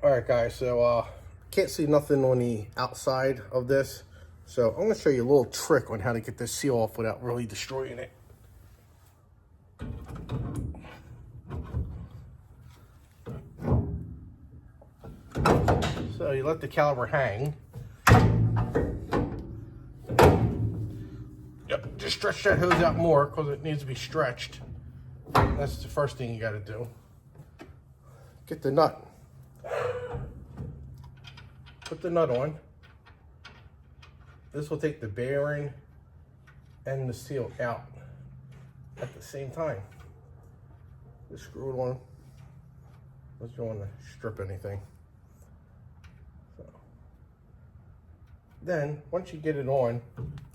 All right, guys, so can't see nothing on the outside of this. So I'm gonna show you a little trick on how to get this seal off without really destroying it. So you let the caliper hang. Yep, just stretch that hose out more because it needs to be stretched. That's the first thing you gotta do. Get the nut. Put the nut on. This will take the bearing and the seal out at the same time. Just screw it on. Unless you want to strip anything. So. Then, once you get it on,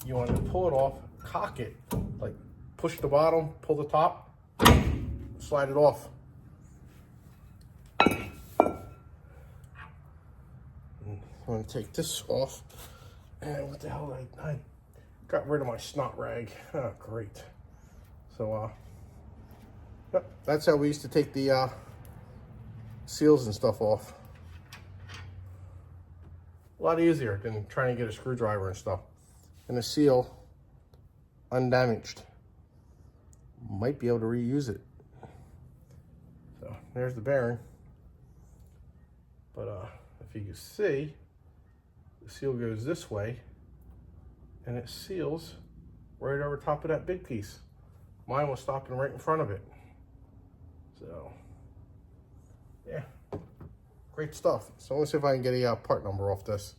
you want to pull it off, cock it, like push the bottom, pull the top, slide it off. I'm going to take this off. And what the hell did I got rid of my snot rag. Oh, great. So, yep, that's how we used to take the seals and stuff off. A lot easier than trying to get a screwdriver and stuff. And the seal, undamaged. Might be able to reuse it. So, there's the bearing. But, if you can see, the seal goes this way and it seals right over top of that big piece. Mine was stopping right in front of it. So, yeah, great stuff. So let's see if I can get a part number off this.